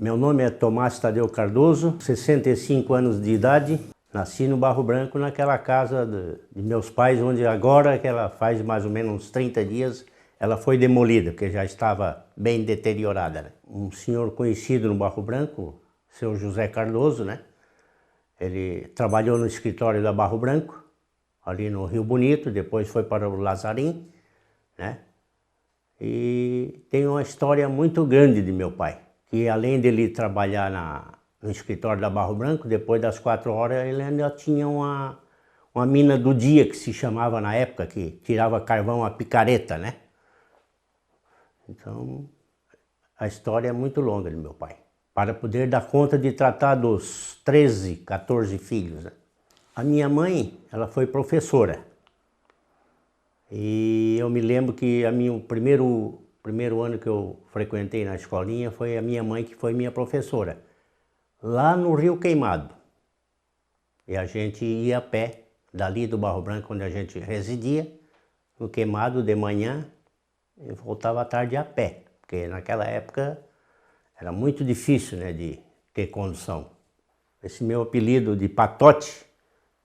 Meu nome é Tomás Tadeu Cardoso, 65 anos de idade. Nasci no Barro Branco, naquela casa de meus pais, onde agora, que ela faz mais ou menos uns 30 dias, ela foi demolida, porque já estava bem deteriorada, né? Um senhor conhecido no Barro Branco, seu José Cardoso, né? Ele trabalhou no escritório da Barro Branco, ali no Rio Bonito, depois foi para o Lazarim, né? E tem uma história muito grande de meu pai, que além dele trabalhar no escritório da Barro Branco, depois das 4 horas ele ainda tinha uma mina do dia, que se chamava na época, que tirava carvão a picareta, né? Então, a história é muito longa de meu pai, para poder dar conta de tratar dos 13, 14 filhos, né? A minha mãe, ela foi professora. E eu me lembro que o primeiro ano que eu frequentei na escolinha foi a minha mãe que foi minha professora, lá no Rio Queimado. E a gente ia a pé, dali do Barro Branco, onde a gente residia, no Queimado de manhã, e voltava à tarde a pé, porque naquela época era muito difícil, né, de ter condução. Esse meu apelido de Patote,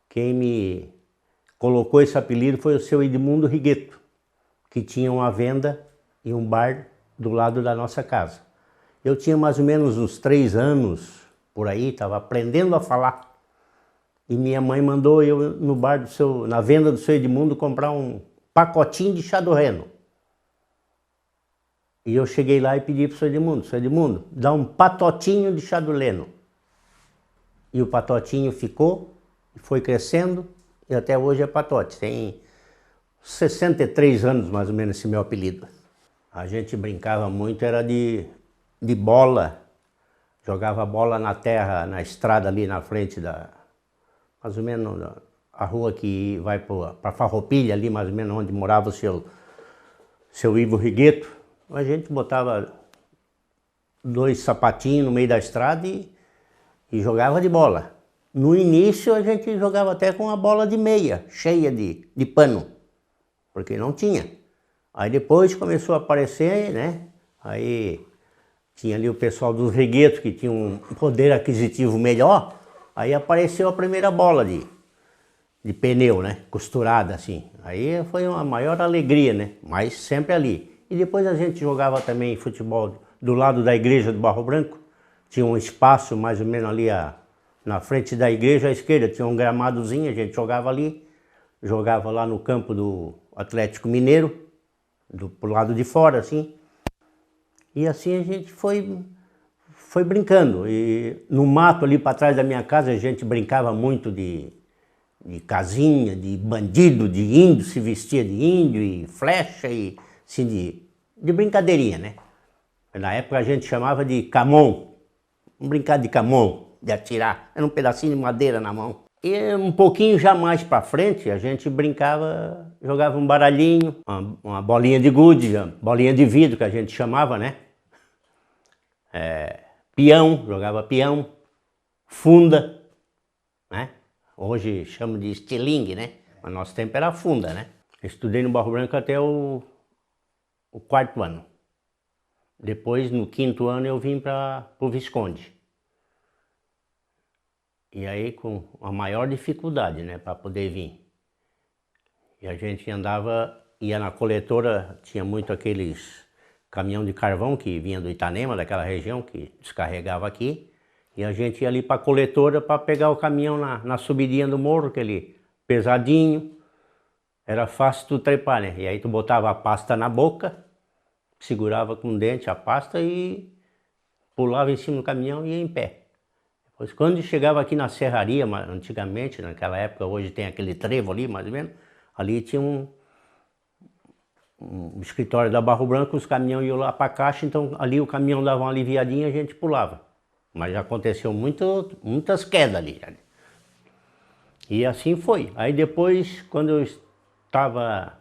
quem me colocou esse apelido foi o seu Edmundo Rigueto, que tinha uma venda e um bar do lado da nossa casa. Eu tinha mais ou menos uns 3 anos, por aí, estava aprendendo a falar. E minha mãe mandou eu no bar na venda do seu Edmundo comprar um pacotinho de chá do Reno. E eu cheguei lá e pedi para o seu Edmundo, dá um patotinho de chá do Leno. E o patotinho ficou, foi crescendo, e até hoje é Patote. Tem 63 anos mais ou menos esse meu apelido. A gente brincava muito, era de bola, jogava bola na terra, na estrada ali na frente mais ou menos a rua que vai para Farroupilha, ali mais ou menos onde morava o seu Ivo Rigueto. A gente botava 2 sapatinhos no meio da estrada e jogava de bola. No início a gente jogava até com uma bola de meia, cheia de pano, porque não tinha. Aí depois começou a aparecer, né? Aí tinha ali o pessoal dos reguetos que tinha um poder aquisitivo melhor, aí apareceu a primeira bola de pneu, né? Costurada assim. Aí foi uma maior alegria, né? Mas sempre ali. E depois a gente jogava também futebol do lado da igreja do Barro Branco. Tinha um espaço mais ou menos ali na frente da igreja à esquerda, tinha um gramadozinho, a gente jogava ali. Jogava lá no campo do Atlético Mineiro, pro lado de fora, assim. E assim a gente foi brincando. E no mato ali para trás da minha casa a gente brincava muito de casinha, de bandido, de índio, se vestia de índio e flecha e assim de brincadeirinha, né? Na época a gente chamava de camon, vamos brincar de camon, de atirar, era um pedacinho de madeira na mão. E um pouquinho já mais para frente a gente brincava, jogava um baralhinho, uma bolinha de gude, bolinha de vidro que a gente chamava, né? Peão, jogava peão, funda, né? Hoje chama de estilingue, né? Mas nosso tempo era funda, né? Estudei no Barro Branco até o 4º ano. Depois, no 5º ano, eu vim para o Visconde. E aí com a maior dificuldade, né, para poder vir. E a gente ia na coletora, tinha muito aqueles caminhão de carvão que vinha do Itanema, daquela região, que descarregava aqui. E a gente ia ali para a coletora para pegar o caminhão na subidinha do morro, aquele pesadinho. Era fácil tu trepar, né? E aí tu botava a pasta na boca, segurava com o dente a pasta e pulava em cima do caminhão e ia em pé. Pois quando chegava aqui na serraria, antigamente, naquela época, hoje tem aquele trevo ali, mais ou menos, ali tinha um escritório da Barro Branco, os caminhões iam lá para a caixa, então ali o caminhão dava uma aliviadinha e a gente pulava. Mas já aconteceu muitas quedas ali. E assim foi. Aí depois, quando eu estava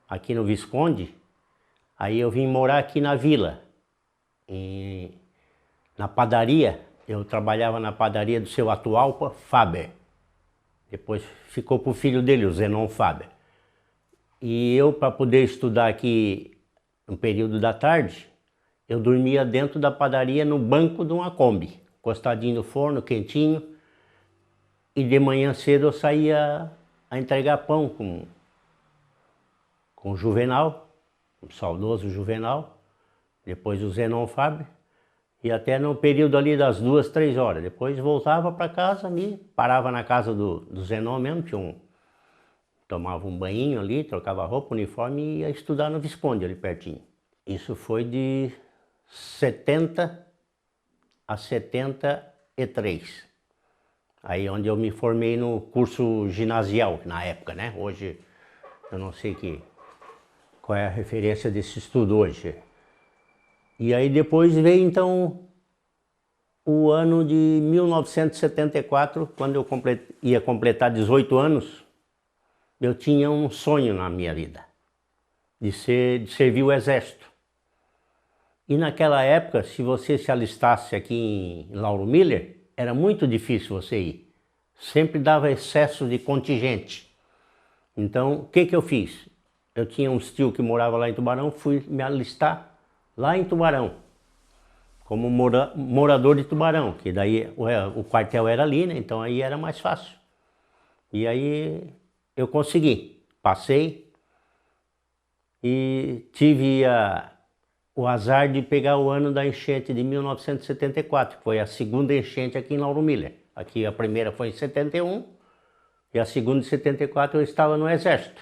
aqui no Visconde, aí eu vim morar aqui na vila, na padaria. Eu trabalhava na padaria do seu Atualpa Faber. Depois ficou para o filho dele, o Zenon Faber. E eu, para poder estudar aqui no período da tarde, eu dormia dentro da padaria no banco de uma Kombi, encostadinho no forno, quentinho, e de manhã cedo eu saía a entregar pão com o Juvenal, o saudoso Juvenal, depois o Zenon Fabre, e até no período ali das 2, 3 horas. Depois voltava para casa ali, parava na casa do Zenon mesmo, tomava um banhinho ali, trocava roupa, uniforme e ia estudar no Visconde ali pertinho. Isso foi de 70 a 73. Aí onde eu me formei no curso ginasial, na época, né? Hoje eu não sei qual é a referência desse estudo hoje. E aí depois veio então o ano de 1974, quando eu ia completar 18 anos, eu tinha um sonho na minha vida, de servir o exército. E naquela época, se você se alistasse aqui em Lauro Miller, era muito difícil você ir. Sempre dava excesso de contingente. Então, o que eu fiz? Eu tinha um tio que morava lá em Tubarão, fui me alistar lá em Tubarão, como morador de Tubarão, que daí o quartel era ali, né? Então aí era mais fácil. E aí eu consegui, passei e tive o azar de pegar o ano da enchente de 1974, que foi a segunda enchente aqui em Lauro Miller. Aqui a primeira foi em 71 e a segunda em 74 eu estava no exército.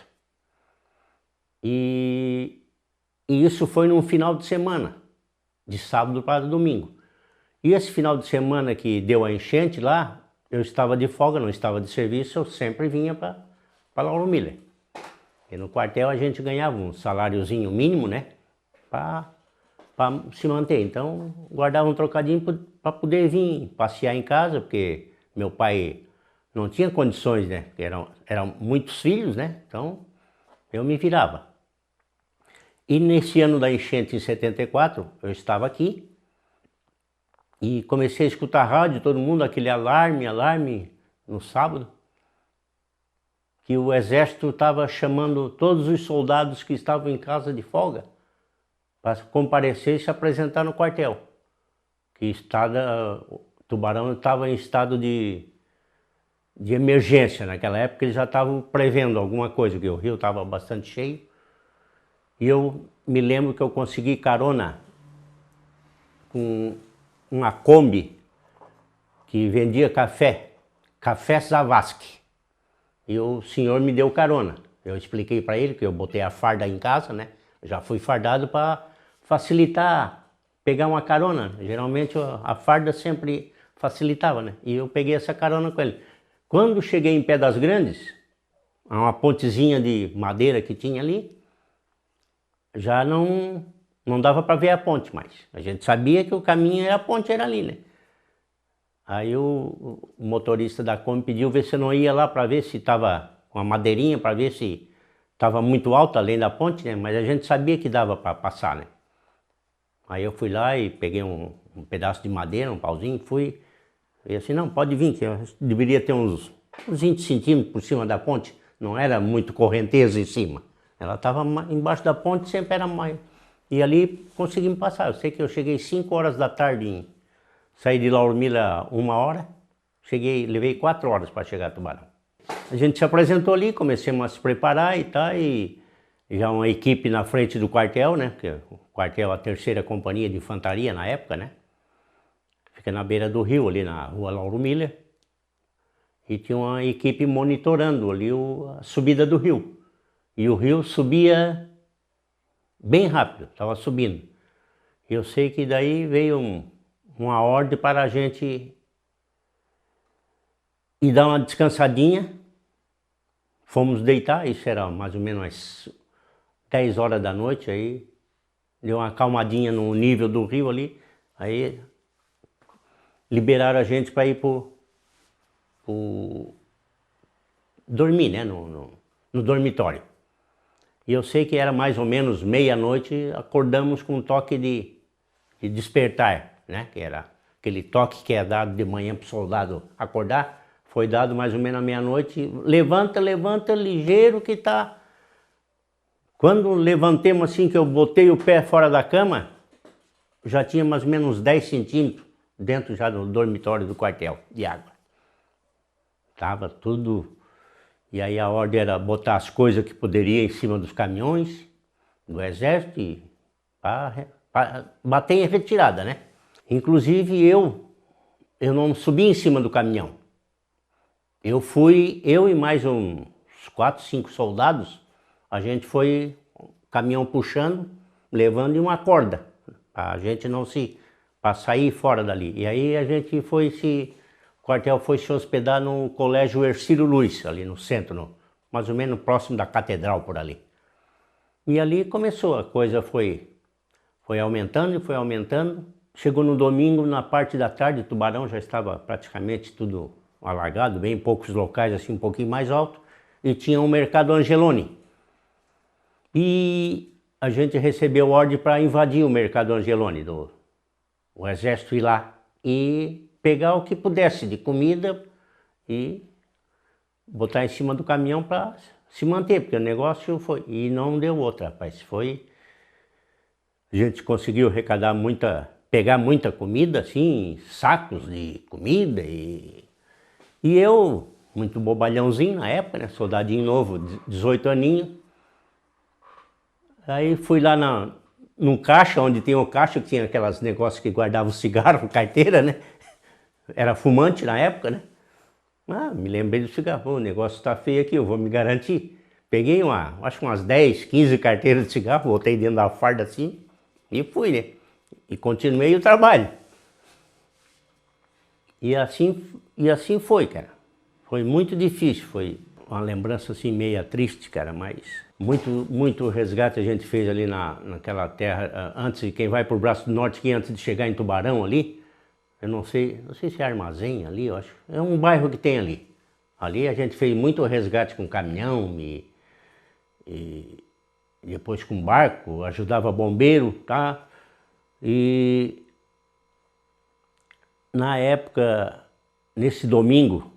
E isso foi num final de semana, de sábado para domingo. E esse final de semana que deu a enchente lá, eu estava de folga, não estava de serviço, eu sempre vinha para Lauro Miller. E no quartel a gente ganhava um saláriozinho mínimo, né? Para se manter. Então guardava um trocadinho para poder vir passear em casa, porque meu pai não tinha condições, né? Porque eram muitos filhos, né? Então eu me virava. E nesse ano da enchente em 74, eu estava aqui e comecei a escutar rádio, todo mundo, aquele alarme no sábado, que o exército estava chamando todos os soldados que estavam em casa de folga para comparecer e se apresentar no quartel. Que Tubarão estava em estado de emergência naquela época, eles já estavam prevendo alguma coisa, porque o rio estava bastante cheio. E eu me lembro que eu consegui carona com uma Kombi que vendia café Zavascki. E o senhor me deu carona. Eu expliquei para ele que eu botei a farda em casa, né? Já fui fardado para facilitar pegar uma carona. Geralmente a farda sempre facilitava, né? E eu peguei essa carona com ele. Quando cheguei em Pedras Grandes, uma pontezinha de madeira que tinha ali, já não dava para ver a ponte mais. A gente sabia que o caminho a ponte era ali, né? Aí o motorista da Kombi pediu ver se eu não ia lá para ver se estava com a madeirinha, para ver se estava muito alto além da ponte, né? Mas a gente sabia que dava para passar, né? Aí eu fui lá e peguei um pedaço de madeira, um pauzinho, fui. E assim, não, pode vir, que eu deveria ter uns 20 centímetros por cima da ponte. Não era muito correnteza em cima. Ela estava embaixo da ponte, sempre era mais. E ali conseguimos passar. Eu sei que eu cheguei 5 horas da tarde, saí de Lauro Miller 1 hora, levei 4 horas para chegar a Tubarão. A gente se apresentou ali, começamos a se preparar e tal, e já uma equipe na frente do quartel, né? Porque o quartel é a 3ª Companhia de Infantaria na época, né? Fica na beira do rio, ali na rua Lauro Miller. E tinha uma equipe monitorando ali a subida do rio. E o rio subia bem rápido, estava subindo. E eu sei que daí veio uma ordem para a gente ir dar uma descansadinha. Fomos deitar, isso era mais ou menos umas 10 horas da noite, aí deu uma acalmadinha no nível do rio ali, aí liberaram a gente para ir dormir, né, no dormitório. E eu sei que era mais ou menos meia-noite, acordamos com um toque de despertar, né? Que era aquele toque que é dado de manhã para o soldado acordar, foi dado mais ou menos à meia-noite. Levanta, levanta, ligeiro que tá. Quando levantemos assim, que eu botei o pé fora da cama, já tinha mais ou menos 10 centímetros dentro já do dormitório do quartel de água. Tava tudo... E aí a ordem era botar as coisas que poderia em cima dos caminhões do exército e para bater em retirada, né? Inclusive eu não subi em cima do caminhão. Eu e mais uns 4, 5 soldados, a gente foi caminhão puxando, levando em uma corda, para a gente não para sair fora dali. E aí a gente o quartel foi se hospedar no colégio Hercílio Luz, ali no centro, mais ou menos próximo da catedral por ali. E ali começou, a coisa foi aumentando e foi aumentando. Chegou no domingo, na parte da tarde, Tubarão já estava praticamente tudo alagado, bem poucos locais assim um pouquinho mais alto, e tinha um mercado Angeloni. E a gente recebeu ordem para invadir o mercado Angeloni, o exército ir lá e pegar o que pudesse de comida e botar em cima do caminhão para se manter, porque o negócio foi, e não deu outra, rapaz, a gente conseguiu arrecadar pegar muita comida, assim, sacos de comida e eu, muito bobalhãozinho na época, né, soldadinho novo, 18 aninhos, aí fui lá num caixa, onde tem o caixa, que tinha aquelas negócios que guardavam cigarro, carteira, né, era fumante na época, né, me lembrei do cigarro, o negócio tá feio aqui, eu vou me garantir. Peguei acho que umas 10, 15 carteiras de cigarro, botei dentro da farda assim e fui, né, e continuei o trabalho. E assim foi, cara. Foi muito difícil, foi uma lembrança assim meia triste, cara, mas muito resgate a gente fez ali naquela terra, antes, quem vai pro Braço do Norte, que antes de chegar em Tubarão ali, eu não sei se é Armazém ali, eu acho, é um bairro que tem ali. Ali a gente fez muito resgate com caminhão e depois com barco, ajudava bombeiro, tá? E na época, nesse domingo,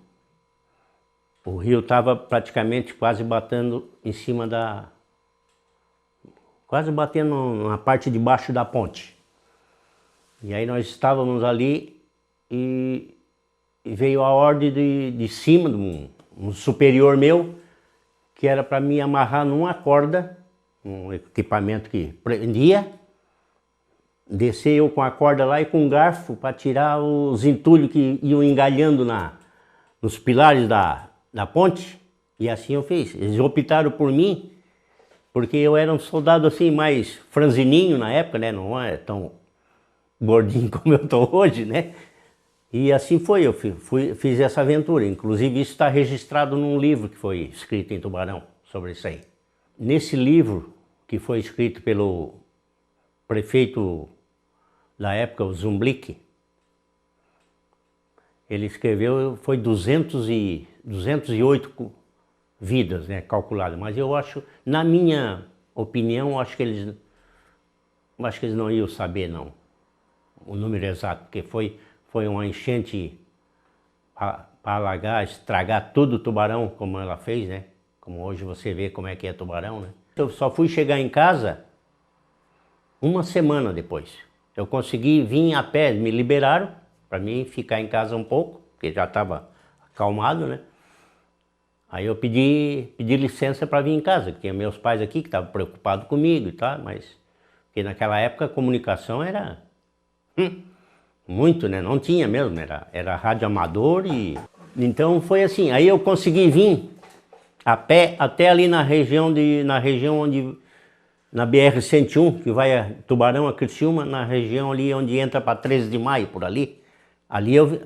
o rio estava praticamente quase batendo em cima quase batendo na parte de baixo da ponte. E aí nós estávamos ali e veio a ordem de cima, de um superior meu, que era para me amarrar numa corda, um equipamento que prendia, descer eu com a corda lá e com um garfo para tirar os entulhos que iam engalhando nos pilares da ponte, e assim eu fiz. Eles optaram por mim, porque eu era um soldado assim mais franzininho na época, né, não é tão gordinho como eu estou hoje, né, e assim foi, eu fiz essa aventura. Inclusive isso está registrado num livro que foi escrito em Tubarão, sobre isso aí. Nesse livro, que foi escrito pelo prefeito da época, o Zumblick, ele escreveu, foi 208 vidas, né, calculadas, mas eu acho, na minha opinião, acho que eles não iam saber não, o número exato, porque foi uma enchente para alagar, estragar todo o Tubarão, como ela fez, né, como hoje você vê como é que é Tubarão, né. Eu só fui chegar em casa uma semana depois. Eu consegui vir a pé, me liberaram para mim ficar em casa um pouco, porque já estava acalmado, né? Aí eu pedi licença para vir em casa, que tinha meus pais aqui que estavam preocupados comigo e tal, mas porque naquela época a comunicação era muito, né? Não tinha mesmo, era rádio amador e... Então foi assim, aí eu consegui vir a pé até ali na região onde... Na BR-101, que vai a Tubarão, a Criciúma, na região ali onde entra para 13 de maio, por ali.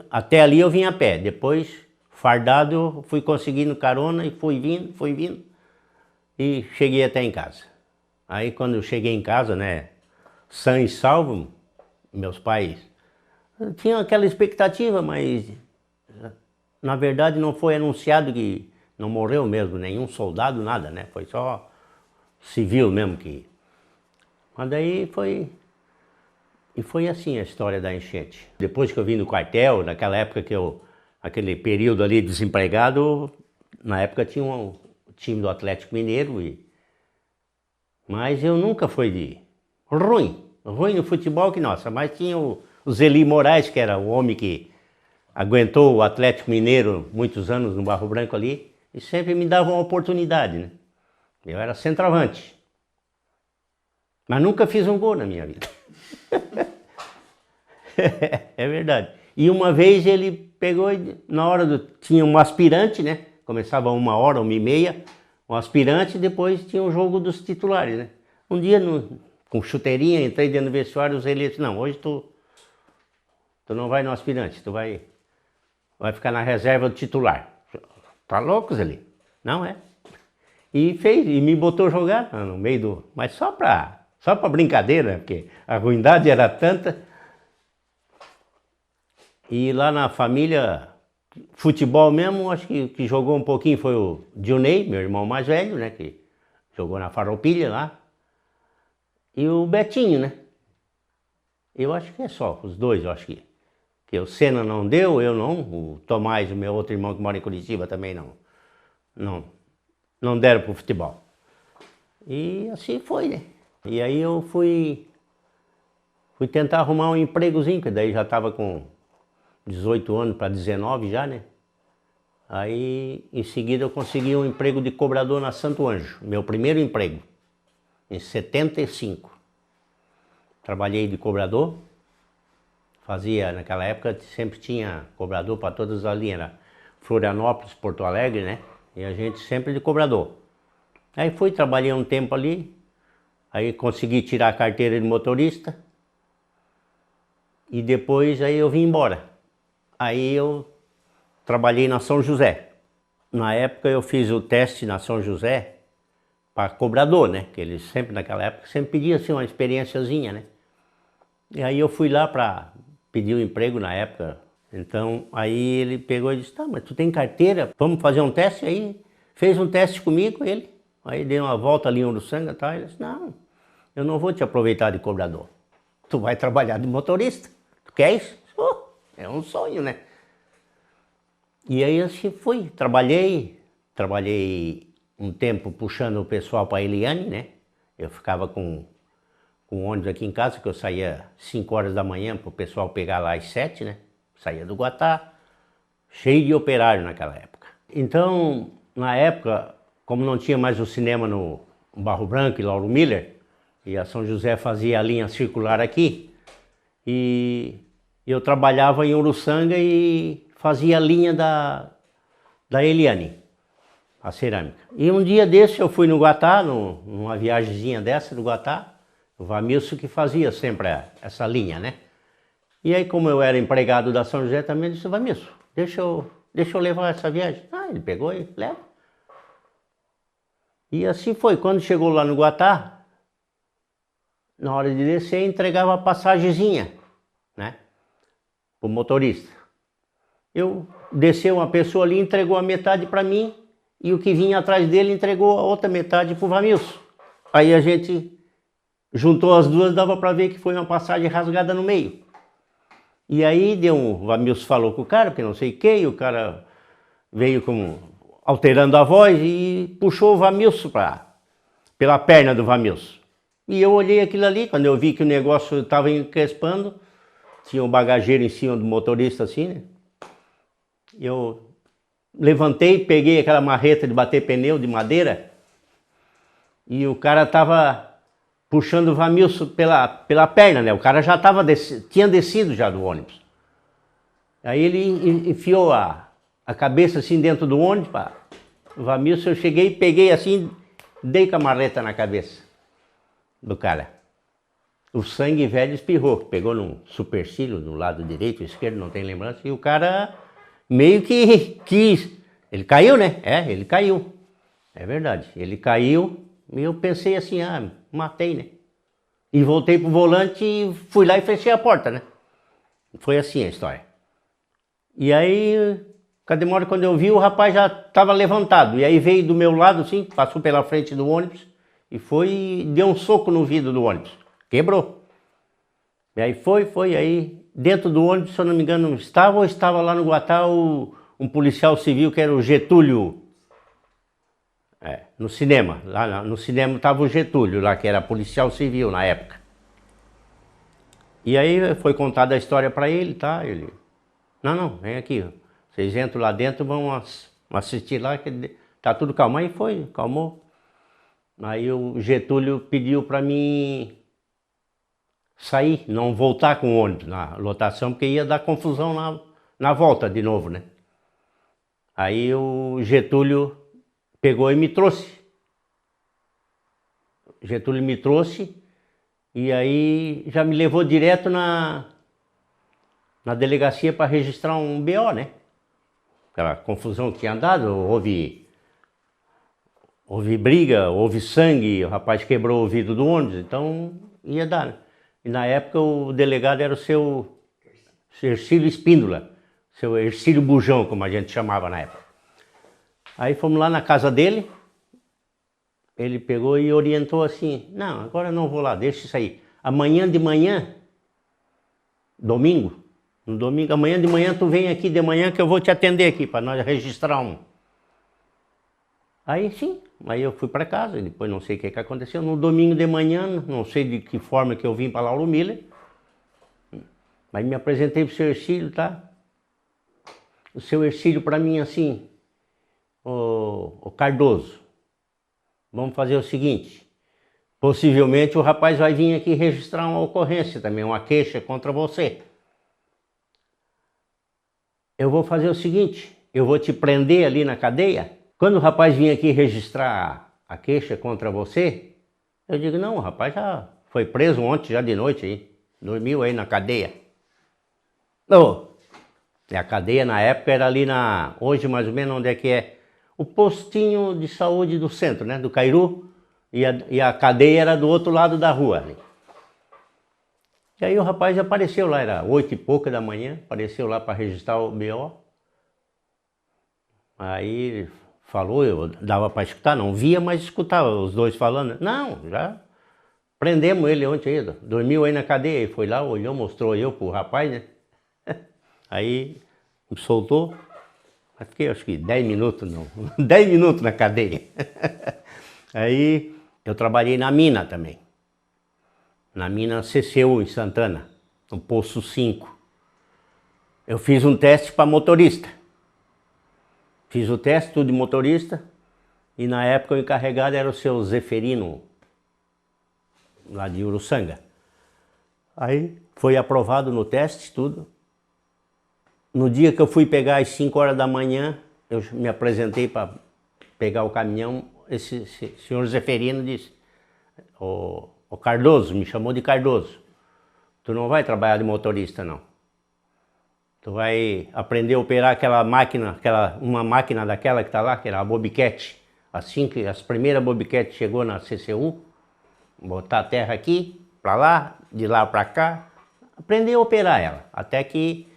Até ali eu vim a pé, depois, fardado, eu fui conseguindo carona e fui vindo, e cheguei até em casa. Aí quando eu cheguei em casa, né, sã e salvo, meus pais tinham aquela expectativa, mas na verdade não foi anunciado que não morreu mesmo, nenhum soldado, nada, né, foi só civil mesmo que... Mas daí foi assim a história da enchente. Depois que eu vim do quartel, naquela época aquele período ali desempregado, na época tinha o time do Atlético Mineiro, mas eu nunca fui de ruim, ruim no futebol que nossa, mas tinha o Zeli Moraes, que era o homem que aguentou o Atlético Mineiro muitos anos no Barro Branco ali, e sempre me dava uma oportunidade, né? Eu era centroavante, mas nunca fiz um gol na minha vida. É verdade. E uma vez ele pegou, na hora tinha um aspirante, né? Começava 1h, 1h30, um aspirante, e depois tinha o jogo dos titulares, né? Um dia, com chuteirinha, entrei dentro do vestiário, usei ele disse, não, hoje tu não vai no aspirante, tu vai ficar na reserva do titular. Tá louco, Zé? Não é? E me botou jogar no meio do... Mas só pra brincadeira, porque a ruindade era tanta. E lá na família, futebol mesmo, acho que jogou um pouquinho foi o Dionei, meu irmão mais velho, né? Que jogou na Farroupilha lá. E o Betinho, né? Eu acho que é só, os dois, eu acho que o Senna não deu, eu não. O Tomás, o meu outro irmão que mora em Curitiba também não deram pro futebol. E assim foi, né? E aí eu fui tentar arrumar um empregozinho, que daí já estava com 18 anos para 19 já, né? Aí em seguida eu consegui um emprego de cobrador na Santo Anjo, meu primeiro emprego, em 75. Trabalhei de cobrador, naquela época sempre tinha cobrador para todas as linhas, era Florianópolis, Porto Alegre, né? E a gente sempre de cobrador. Aí trabalhei um tempo ali, aí consegui tirar a carteira de motorista e depois aí eu vim embora. Aí eu trabalhei na São José. Na época eu fiz o teste na São José para cobrador, né? Que eles sempre naquela época sempre pediam assim uma experiênciazinha, né? E aí eu fui lá para pedir um emprego na época. Então aí ele pegou e disse, tá, mas tu tem carteira? Vamos fazer um teste? Aí fez um teste comigo, ele. Aí deu uma volta ali em Uruçanga e tal. Ele disse, não, eu não vou te aproveitar de cobrador. Tu vai trabalhar de motorista. Tu quer isso? É um sonho, né? E aí assim fui, trabalhei um tempo puxando o pessoal para Eliane, né? Eu ficava com ônibus aqui em casa, que eu saía 5 horas da manhã para o pessoal pegar lá às 7, né? Saía do Guatá, cheio de operário naquela época. Então, na época, como não tinha mais o cinema no Barro Branco e Lauro Miller, e a São José fazia a linha circular aqui, e eu trabalhava em Uruçanga e fazia a linha da Eliane, a cerâmica. E um dia desse eu fui no Guatá, numa viagemzinha dessa do Guatá, o Vamilson que fazia sempre essa linha, né? E aí, como eu era empregado da São José também, eu disse, Vamilson, deixa eu levar essa viagem. Ah, ele pegou e leva. E assim foi, quando chegou lá no Guatá, na hora de descer, entregava a passagemzinha, né? Pro motorista. Desceu uma pessoa ali, entregou a metade para mim, e o que vinha atrás dele entregou a outra metade pro Vamilson. Aí a gente juntou as duas, dava para ver que foi uma passagem rasgada no meio. E aí o Vamilson falou com o cara, porque não sei o que, e o cara veio alterando a voz e puxou o Vamilson pela perna do Vamilson. E eu olhei aquilo ali, quando eu vi que o negócio estava encrespando, tinha um bagageiro em cima do motorista assim, né? Eu levantei, peguei aquela marreta de bater pneu de madeira e o cara estava puxando o Vamilson pela perna, né? O cara já tinha descido já do ônibus. Aí ele enfiou a cabeça assim dentro do ônibus, o Vamilson, eu cheguei, peguei assim, dei com a marreta na cabeça do cara. O sangue velho espirrou, pegou num supercílio no lado direito, esquerdo, não tem lembrança, e o cara meio que quis. Ele caiu, né? Ele caiu. É verdade, ele caiu. E eu pensei assim, matei, né? E voltei pro volante e fui lá e fechei a porta, né? Foi assim a história. E aí, quando eu vi, o rapaz já estava levantado. E aí veio do meu lado, assim, passou pela frente do ônibus e deu um soco no vidro do ônibus. Quebrou. E aí aí dentro do ônibus, se eu não me engano, estava lá no Guatá um policial civil que era o Getúlio. No cinema, lá no cinema estava o Getúlio lá, que era policial civil na época. E aí foi contada a história para ele, tá? Ele, não, vem aqui, vocês entram lá dentro, vão assistir lá, que tá tudo calmo. Aí foi, calmou. Aí o Getúlio pediu para mim sair, não voltar com o ônibus na lotação, porque ia dar confusão na volta de novo, né? Aí o Getúlio pegou e me trouxe. Getúlio me trouxe e aí já me levou direto na delegacia para registrar um BO, né? Aquela confusão que tinha dado, houve briga, houve sangue, o rapaz quebrou o vidro do ônibus, então ia dar, né? E na época o delegado era o seu Ercílio Espíndola, seu Ercílio Bujão, como a gente chamava na época. Aí fomos lá na casa dele, ele pegou e orientou assim, não, agora eu não vou lá, deixa isso aí. Amanhã de manhã, domingo, no domingo, amanhã de manhã tu vem aqui de manhã que eu vou te atender aqui, para nós registrar um. Aí sim, aí eu fui para casa, e depois não sei o que aconteceu. No domingo de manhã, não sei de que forma que eu vim para Lauro Miller, mas me apresentei para o seu Ercílio, tá? O seu Ercílio para mim assim, o Cardoso, vamos fazer o seguinte, possivelmente o rapaz vai vir aqui registrar uma ocorrência também, uma queixa contra você. Eu vou fazer o seguinte, eu vou te prender ali na cadeia. Quando o rapaz vir aqui registrar a queixa contra você, eu digo, não, o rapaz já foi preso ontem, já de noite aí, dormiu aí na cadeia. Oh, a cadeia na época era ali hoje mais ou menos onde é que é, o postinho de saúde do centro, né, do Cairu, e a cadeia era do outro lado da rua ali. E aí o rapaz apareceu lá, era 8 e pouca da manhã, apareceu lá para registrar o BO. Aí falou, eu dava para escutar, não via, mas escutava os dois falando. Não, já prendemos ele ontem aí, dormiu aí na cadeia. Ele foi lá, olhou, mostrou eu pro rapaz, né? Aí me soltou, fiquei acho que 10 minutos, não, 10 minutos na cadeia. Aí eu trabalhei na mina também, na mina CCU em Santana, no Poço 5. Eu fiz um teste para motorista. Fiz o teste, tudo de motorista, e na época o encarregado era o seu Zeferino, lá de Uruçanga. Aí foi aprovado no teste, tudo. No dia que eu fui pegar às 5 horas da manhã, eu me apresentei para pegar o caminhão, esse senhor Zeferino disse, o Cardoso, me chamou de Cardoso, tu não vai trabalhar de motorista não. Tu vai aprender a operar aquela máquina, uma máquina daquela que está lá, que era a Bobcat. Assim que as primeiras Bobcat chegou na CCU, botar a terra aqui, para lá, de lá para cá, aprender a operar ela, até que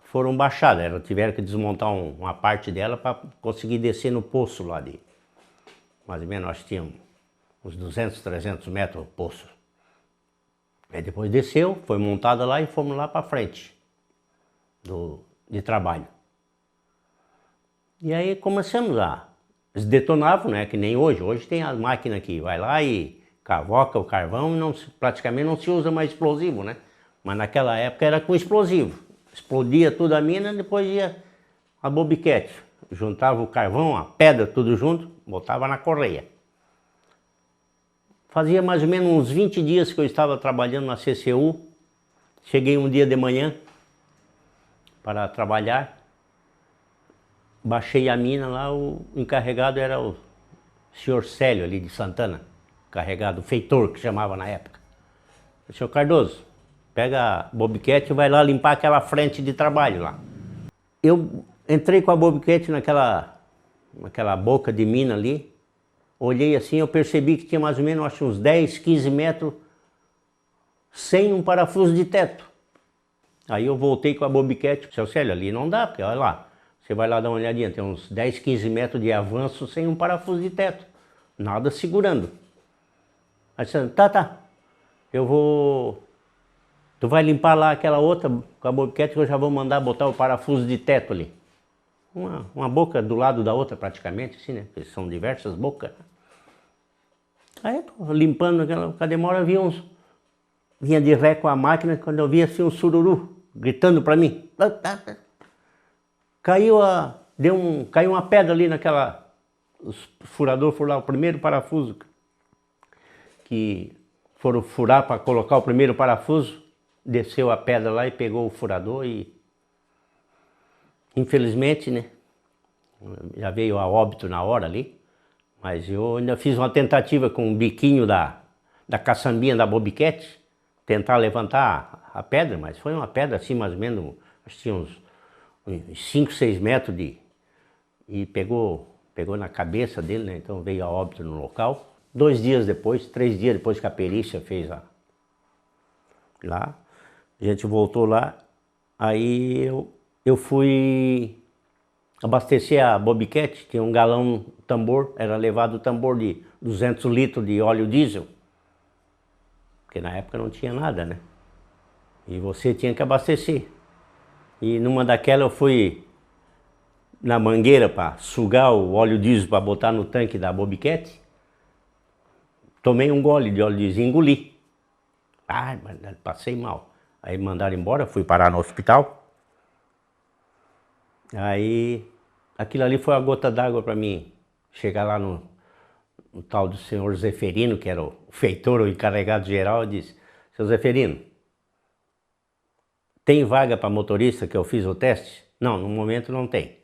foram baixadas, tiveram que desmontar uma parte dela para conseguir descer no poço lá de, mais ou menos, nós tínhamos uns 200, 300 metros o poço. Aí depois desceu, foi montada lá e fomos lá para frente de trabalho. E aí começamos eles detonavam, né, que nem hoje. Hoje tem a máquina que vai lá e cavoca o carvão e praticamente não se usa mais explosivo, né? Mas naquela época era com explosivo. Explodia tudo a mina, depois ia a Bobcat. Juntava o carvão, a pedra, tudo junto, botava na correia. Fazia mais ou menos uns 20 dias que eu estava trabalhando na CCU. Cheguei um dia de manhã para trabalhar. Baixei a mina lá, o encarregado era o senhor Célio ali de Santana. Encarregado, feitor que chamava na época. Senhor Cardoso, pega a Bobcat e vai lá limpar aquela frente de trabalho lá. Eu entrei com a Bobcat naquela boca de mina ali, olhei assim, eu percebi que tinha mais ou menos acho, uns 10, 15 metros sem um parafuso de teto. Aí eu voltei com a Bobcat, seu Célio, ali não dá, porque olha lá, você vai lá dar uma olhadinha, tem uns 10, 15 metros de avanço sem um parafuso de teto, nada segurando. Aí disse, tá, tu vai limpar lá aquela outra com a Bobcat que eu já vou mandar botar o parafuso de teto ali. Uma boca do lado da outra praticamente, assim, né? Porque são diversas bocas. Aí eu tô limpando aquela demora, vi vinha de ré com a máquina, quando eu vi assim um sururu gritando para mim. Caiu caiu uma pedra ali naquela, os furadores foram lá, o primeiro parafuso que foram furar para colocar o primeiro parafuso, desceu a pedra lá e pegou o furador e infelizmente, né, já veio a óbito na hora ali, mas eu ainda fiz uma tentativa com o biquinho da caçambinha da Bobcat, tentar levantar a pedra, mas foi uma pedra assim mais ou menos, acho que tinha uns 5, 6 metros e pegou na cabeça dele, né? Então veio a óbito no local. 2 dias depois, 3 dias depois que a perícia fez lá, a gente voltou lá, aí eu fui abastecer a Bobcat, tinha um galão tambor, era levado o tambor de 200 litros de óleo diesel, porque na época não tinha nada, né? E você tinha que abastecer. E numa daquela eu fui na mangueira para sugar o óleo diesel para botar no tanque da Bobcat. Tomei um gole de óleo diesel e engoli. Mas passei mal. Aí mandaram embora, fui parar no hospital. Aí aquilo ali foi a gota d'água para mim chegar lá no tal do senhor Zeferino, que era o feitor, o encarregado geral, e disse: seu Zeferino, tem vaga para motorista que eu fiz o teste? Não, no momento não tem.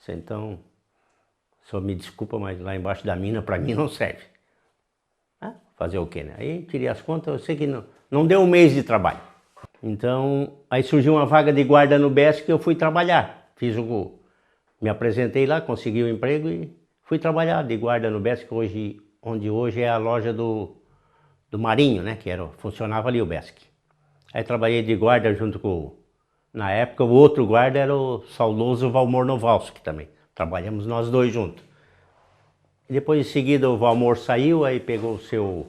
Então, só me desculpa, mas lá embaixo da mina para mim não serve. Fazer o quê, né? Aí tirei as contas, eu sei que não deu um mês de trabalho. Então, aí surgiu uma vaga de guarda no BESC que eu fui trabalhar. Me apresentei lá, consegui o emprego e fui trabalhar de guarda no BESC, onde hoje é a loja do Marinho, né? Que funcionava ali o BESC. Aí trabalhei de guarda junto com, na época, o outro guarda era o saudoso Valmor Novalski também. Trabalhamos nós dois juntos. E depois em seguida o Valmor saiu, aí pegou o seu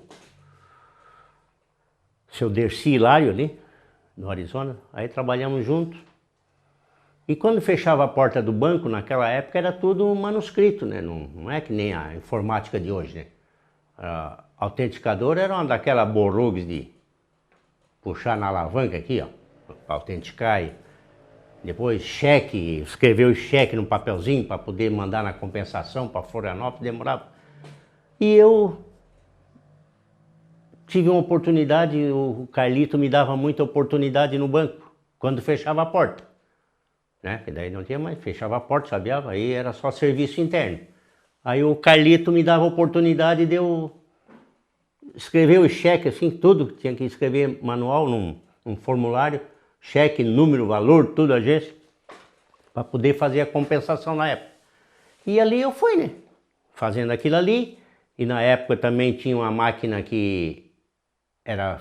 Dercy Hilário ali, no Arizona. Aí trabalhamos juntos. E quando fechava a porta do banco, naquela época era tudo manuscrito, né? Não é que nem a informática de hoje, né? A autenticadora era uma daquela Borrugs de puxar na alavanca aqui, ó, para autenticar. E depois cheque, escrever o cheque no papelzinho para poder mandar na compensação para Florianópolis, demorava. E eu tive uma oportunidade, o Carlito me dava muita oportunidade no banco, quando fechava a porta. Né? Que daí não tinha mais, fechava a porta, sabiava, aí era só serviço interno. Aí o Carlito me dava oportunidade de eu escrever o cheque, assim, tudo, tinha que escrever manual num formulário, cheque, número, valor, tudo, agência, para poder fazer a compensação na época. E ali eu fui, né? Fazendo aquilo ali, e na época também tinha uma máquina que era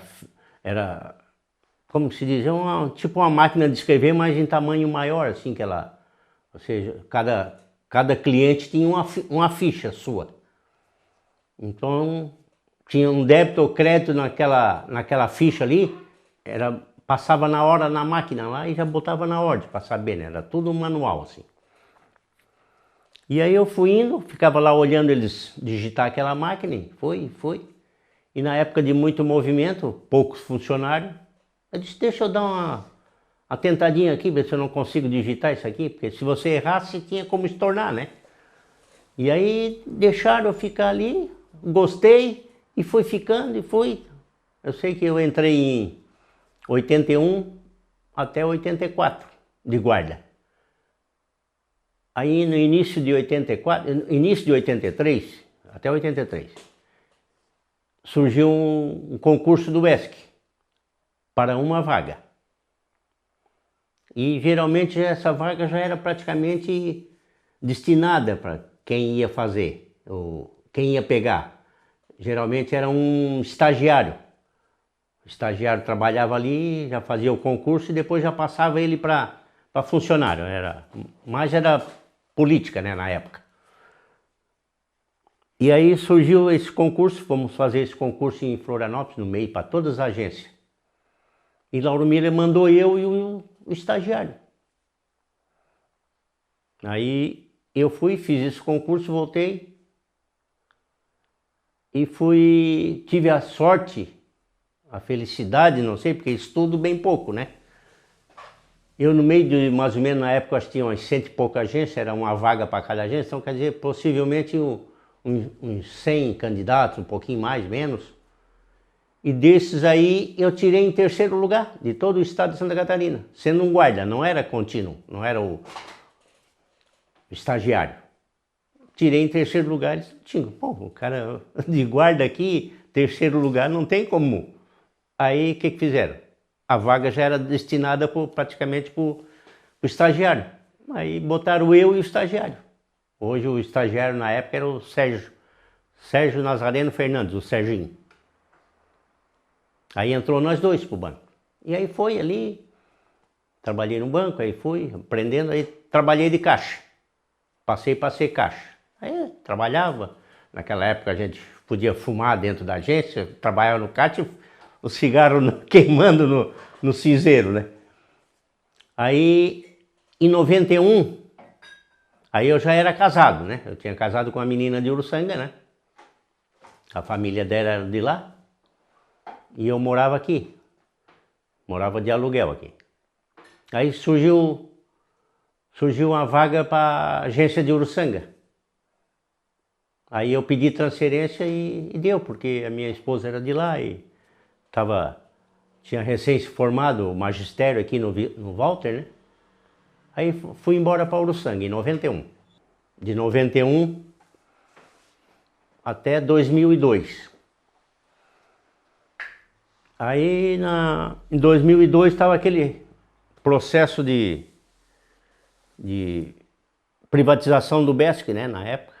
como se diz, tipo uma máquina de escrever, mas em tamanho maior, assim, ou seja, cada cliente tinha uma ficha sua. Então, tinha um débito ou crédito naquela ficha ali, passava na hora na máquina lá e já botava na ordem para saber, né? Era tudo manual, assim. E aí eu fui indo, ficava lá olhando eles digitar aquela máquina, e foi. E na época de muito movimento, poucos funcionários, eu disse, deixa eu dar uma tentadinha aqui, ver se eu não consigo digitar isso aqui, porque se você errasse, tinha como estornar, né? E aí deixaram eu ficar ali, gostei, e fui ficando, e fui. Eu sei que eu entrei em 81 até 84 de guarda. Aí no início de 83, até 83, surgiu um concurso do ESC para uma vaga. E geralmente essa vaga já era praticamente destinada para quem ia fazer, ou quem ia pegar. Geralmente era um estagiário. O estagiário trabalhava ali, já fazia o concurso e depois já passava ele para funcionário. Mas era política, né, na época. E aí surgiu esse concurso, fomos fazer esse concurso em Florianópolis, no meio, para todas as agências. E Lauro Miller mandou eu e o estagiário. Aí eu fui, fiz esse concurso, voltei e tive a sorte a felicidade, não sei, porque estudo bem pouco, né? Eu no meio de, mais ou menos, na época, acho que tinha umas 100 e pouca agências, era uma vaga para cada agência, então quer dizer, possivelmente uns 100 candidatos, um pouquinho mais, menos. E desses aí, eu tirei em terceiro lugar, de todo o estado de Santa Catarina, sendo um guarda, não era contínuo, não era o estagiário. Tirei em terceiro lugar e disse, pô, o cara de guarda aqui, terceiro lugar, não tem como. Aí, o que fizeram? A vaga já era destinada praticamente para o estagiário. Aí botaram eu e o estagiário. Hoje o estagiário na época era o Sérgio Nazareno Fernandes, o Serginho. Aí entrou nós dois pro banco. E aí foi ali, trabalhei no banco, aí fui aprendendo, aí trabalhei de caixa. Passei para ser caixa. Aí trabalhava, naquela época a gente podia fumar dentro da agência, trabalhava no caixa, o cigarro queimando no cinzeiro, né? Aí, em 91, aí eu já era casado, né? Eu tinha casado com uma menina de Uruçanga, né? A família dela era de lá. E eu morava aqui. Morava de aluguel aqui. Aí surgiu uma vaga para a agência de Uruçanga. Aí eu pedi transferência e deu, porque a minha esposa era de lá e tinha recém se formado o magistério aqui no Walter, né? Aí fui embora para Uruçanga em 91. De 91 até 2002. Aí em 2002 estava aquele processo de privatização do BESC, né, na época.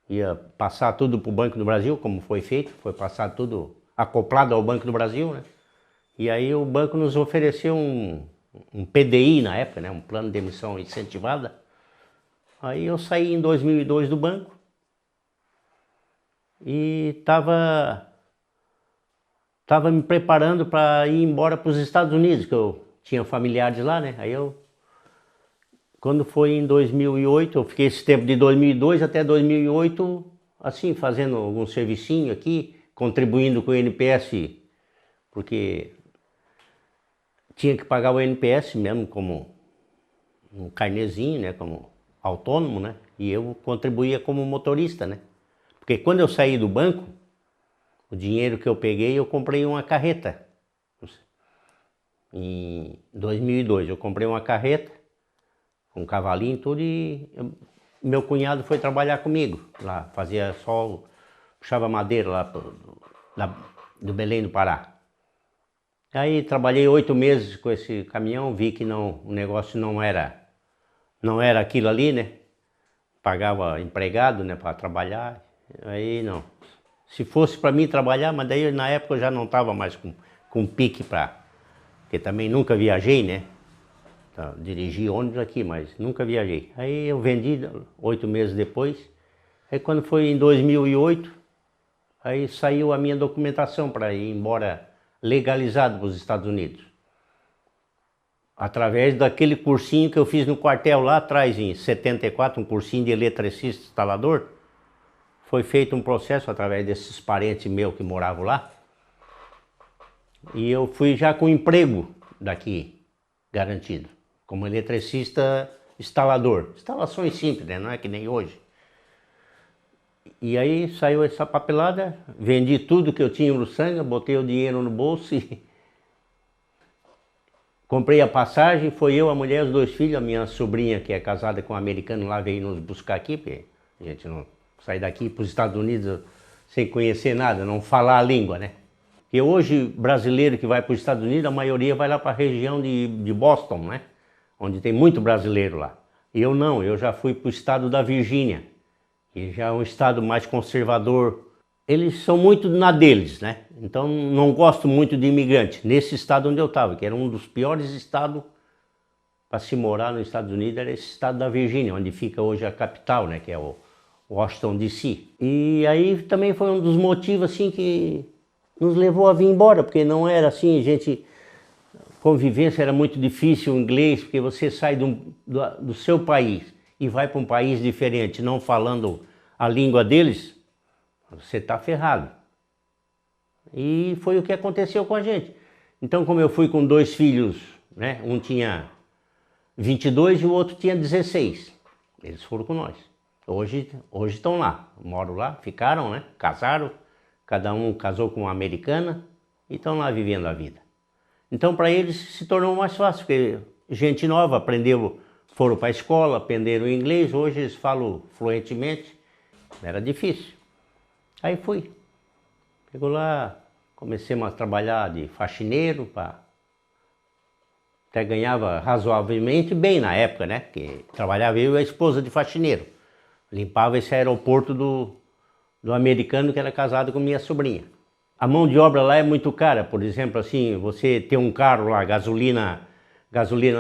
Ia passar tudo para o Banco do Brasil, como foi feito, foi passado tudo acoplado ao Banco do Brasil, né? E aí o banco nos ofereceu um PDI na época, né, um plano de emissão incentivada. Aí eu saí em 2002 do banco e estava me preparando para ir embora para os Estados Unidos, que eu tinha familiares lá, né? Aí quando foi em 2008, eu fiquei esse tempo de 2002 até 2008, assim, fazendo algum servicinho aqui, contribuindo com o NPS, porque tinha que pagar o NPS mesmo como um carnezinho, né, como autônomo, né? E eu contribuía como motorista, né? Porque quando eu saí do banco, o dinheiro que eu peguei, eu comprei uma carreta. Em 2002 eu comprei uma carreta, com um cavalinho e tudo, e meu cunhado foi trabalhar comigo lá, puxava madeira lá do Belém do Pará. Aí trabalhei 8 meses com esse caminhão, vi que o negócio não era aquilo ali, né? Pagava empregado, né, para trabalhar, aí não. Se fosse para mim trabalhar, mas daí na época eu já não estava mais com pique porque também nunca viajei, né? Dirigi ônibus aqui, mas nunca viajei. Aí eu vendi 8 meses depois. Aí quando foi em 2008, aí saiu a minha documentação para ir embora legalizado para os Estados Unidos. Através daquele cursinho que eu fiz no quartel lá atrás, em 74, um cursinho de eletricista instalador. Foi feito um processo através desses parentes meus que moravam lá. E eu fui já com emprego daqui, garantido. Como eletricista instalador. Instalações simples, né? Não é que nem hoje. E aí saiu essa papelada, vendi tudo que eu tinha em Uruçanga, botei o dinheiro no bolso e comprei a passagem. Foi eu, a mulher, os 2 filhos, a minha sobrinha que é casada com um americano lá veio nos buscar aqui, porque a gente não sai daqui para os Estados Unidos sem conhecer nada, não falar a língua, né? E hoje, brasileiro que vai para os Estados Unidos, a maioria vai lá para a região de Boston, né? Onde tem muito brasileiro lá. E eu não, eu já fui para o estado da Virgínia, que já é um estado mais conservador. Eles são muito na deles, né? Então não gosto muito de imigrante. Nesse estado onde eu estava, que era um dos piores estados para se morar nos Estados Unidos, era esse estado da Virgínia, onde fica hoje a capital, né? Que é o Washington DC. E aí também foi um dos motivos assim que nos levou a vir embora, porque não era assim, convivência era muito difícil, o inglês, porque você sai do seu país e vai para um país diferente, não falando a língua deles, você está ferrado. E foi o que aconteceu com a gente. Então, como eu fui com 2 filhos, né? Um tinha 22 e o outro tinha 16. Eles foram com nós. Hoje estão lá, moram lá, ficaram, né? Casaram, cada um casou com uma americana e estão lá vivendo a vida. Então, para eles se tornou mais fácil, porque gente nova aprendeu, foram para a escola, aprenderam inglês, hoje eles falam fluentemente. Era difícil. Aí fui. Chegou lá, comecei a trabalhar de faxineiro, até ganhava razoavelmente bem na época, né? Porque trabalhava eu e a esposa de faxineiro. Limpava esse aeroporto do americano que era casado com minha sobrinha. A mão de obra lá é muito cara, por exemplo, assim, você ter um carro lá, gasolina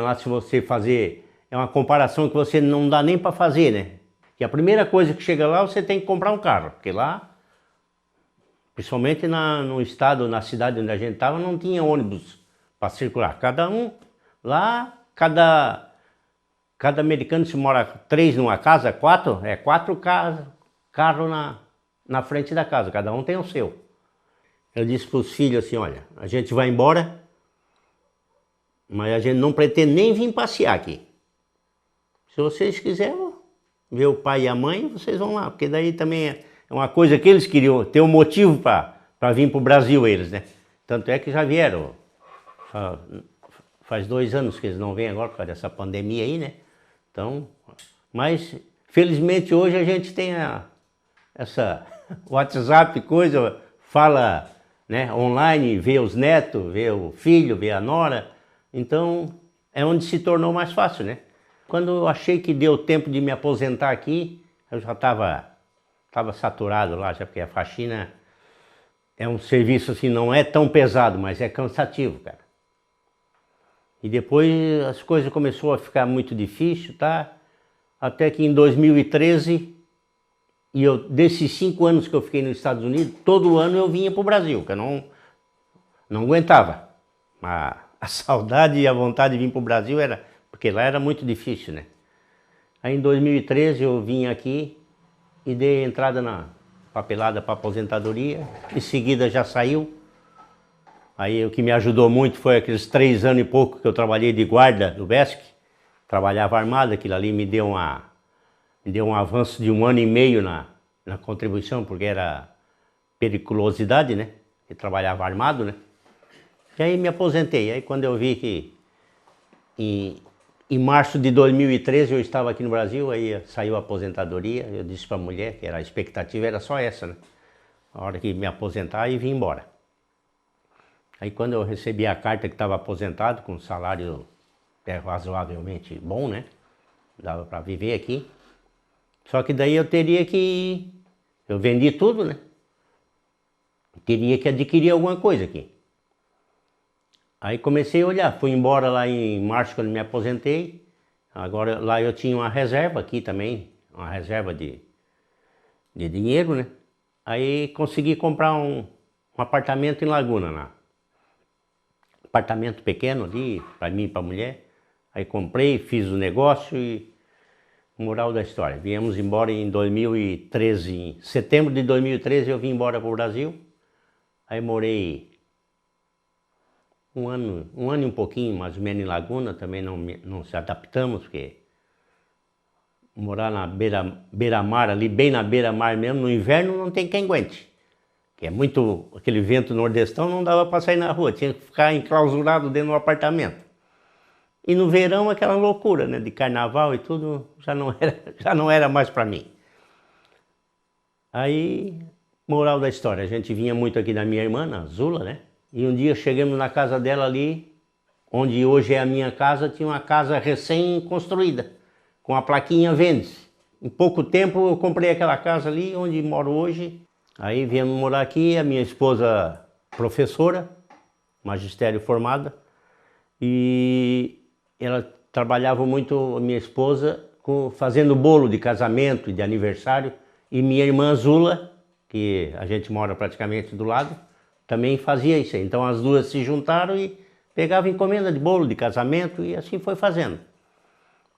lá, se você fazer, é uma comparação que você não dá nem para fazer, né? Que a primeira coisa que chega lá, você tem que comprar um carro, porque lá, principalmente no estado, na cidade onde a gente estava, não tinha ônibus para circular. Cada americano, se mora 3 numa casa, 4, 4 carros na frente da casa, cada um tem o seu. Eu disse para os filhos assim, olha, a gente vai embora, mas a gente não pretende nem vir passear aqui. Se vocês quiserem ver o pai e a mãe, vocês vão lá, porque daí também é uma coisa que eles queriam, ter um motivo para vir para o Brasil, eles, né? Tanto é que já vieram, faz 2 anos que eles não vêm agora por causa dessa pandemia aí, né? Então, mas felizmente hoje a gente tem essa WhatsApp, coisa, fala, né, online, vê os netos, vê o filho, vê a nora, então é onde se tornou mais fácil, né? Quando eu achei que deu tempo de me aposentar aqui, eu já estava saturado lá, já porque a faxina é um serviço assim, não é tão pesado, mas é cansativo, cara. E depois as coisas começaram a ficar muito difícil, tá? Até que em 2013, desses 5 anos que eu fiquei nos Estados Unidos, todo ano eu vinha para o Brasil, que eu não aguentava. A saudade e a vontade de vir para o Brasil era, porque lá era muito difícil, né? Aí em 2013 eu vim aqui e dei entrada na papelada para aposentadoria, em seguida já saiu. Aí o que me ajudou muito foi aqueles 3 anos e pouco que eu trabalhei de guarda do BESC, trabalhava armado, aquilo ali me deu um avanço de 1 ano e meio na contribuição, porque era periculosidade, né? Eu trabalhava armado, né? E aí me aposentei. Aí quando eu vi que em março de 2013 eu estava aqui no Brasil, aí saiu a aposentadoria, eu disse para a mulher que a expectativa era só essa, né? A hora que me aposentar e vim embora. Aí quando eu recebi a carta que estava aposentado, com um salário razoavelmente bom, né? Dava para viver aqui. Só que daí eu vendi tudo, né? Teria que adquirir alguma coisa aqui. Aí comecei a olhar, fui embora lá em março quando me aposentei. Agora lá eu tinha uma reserva aqui também, uma reserva de dinheiro, né? Aí consegui comprar um apartamento em Laguna lá. Apartamento pequeno ali, para mim e para a mulher. Aí comprei, fiz o negócio e... Moral da história, viemos embora em 2013, em setembro de 2013 eu vim embora para o Brasil. Aí morei um ano e um pouquinho, mais ou menos em Laguna, também não se adaptamos, porque morar na beira-mar, ali bem na beira-mar mesmo, no inverno não tem quem aguente. Que é muito, aquele vento nordestão, não dava para sair na rua, tinha que ficar enclausurado dentro do apartamento. E no verão aquela loucura, né, de carnaval e tudo, já não era mais para mim. Aí, moral da história, a gente vinha muito aqui da minha irmã, na Zula, né? E um dia chegamos na casa dela ali, onde hoje é a minha casa, tinha uma casa recém-construída, com a plaquinha vende-se. Em pouco tempo eu comprei aquela casa ali, onde moro hoje. Aí viemos morar aqui, a minha esposa professora, magistério formada, e ela trabalhava muito, a minha esposa, fazendo bolo de casamento e de aniversário, e minha irmã Zula, que a gente mora praticamente do lado, também fazia isso. Então as duas se juntaram e pegavam encomenda de bolo de casamento e assim foi fazendo.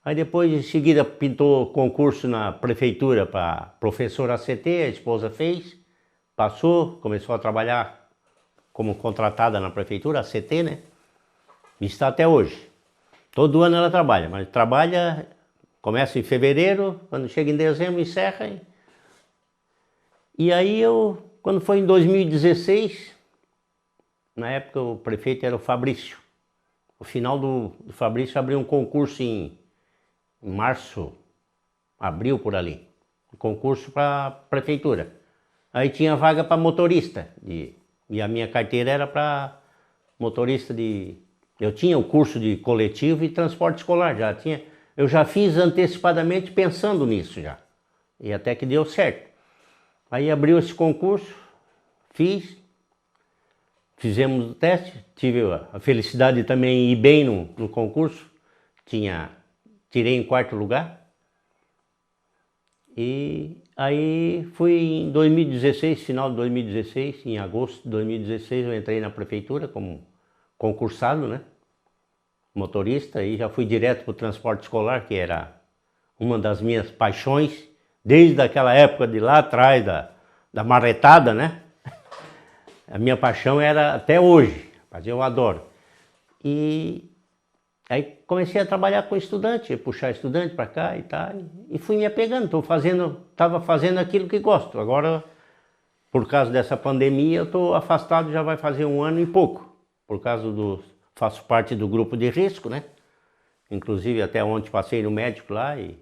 Aí depois, em seguida, pintou concurso na prefeitura para professor ACT, a esposa fez, passou, começou a trabalhar como contratada na prefeitura, a CT, né? E está até hoje. Todo ano ela trabalha, mas trabalha, começa em fevereiro, quando chega em dezembro encerra. E aí quando foi em 2016, na época o prefeito era o Fabrício. No final do Fabrício abriu um concurso em março, abril por ali. Um concurso para prefeitura. Aí tinha vaga para motorista. E a minha carteira era para motorista de... Eu tinha o curso de coletivo e transporte escolar, eu já fiz antecipadamente pensando nisso já. E até que deu certo. Aí abriu esse concurso, fizemos o teste, tive a felicidade de também ir bem no concurso, tirei em 4º lugar. E aí fui em 2016, final de 2016, em agosto de 2016 eu entrei na prefeitura como concursado, né? Motorista, e já fui direto para o transporte escolar, que era uma das minhas paixões, desde aquela época de lá atrás, da marretada, né? A minha paixão era até hoje, mas eu adoro. E aí comecei a trabalhar com estudante, puxar estudante para cá e tal, e fui me apegando, estava fazendo aquilo que gosto. Agora, por causa dessa pandemia, eu estou afastado, já vai fazer 1 ano e pouco, faço parte do grupo de risco, né? Inclusive até ontem passei no médico lá e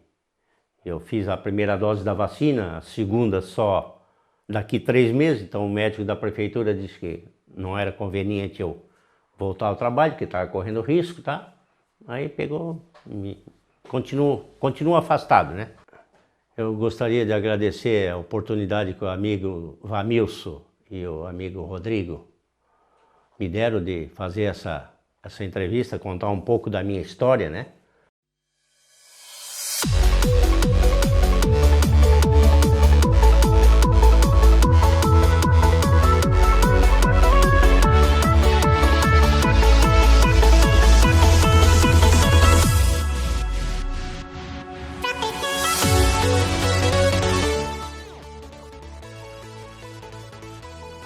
eu fiz a primeira dose da vacina, a segunda só daqui 3 meses, então o médico da prefeitura disse que não era conveniente eu voltar ao trabalho, que estava correndo risco, tá? Aí continuo afastado, né? Eu gostaria de agradecer a oportunidade que o amigo Vamilson e o amigo Rodrigo me deram de fazer essa entrevista, contar um pouco da minha história, né?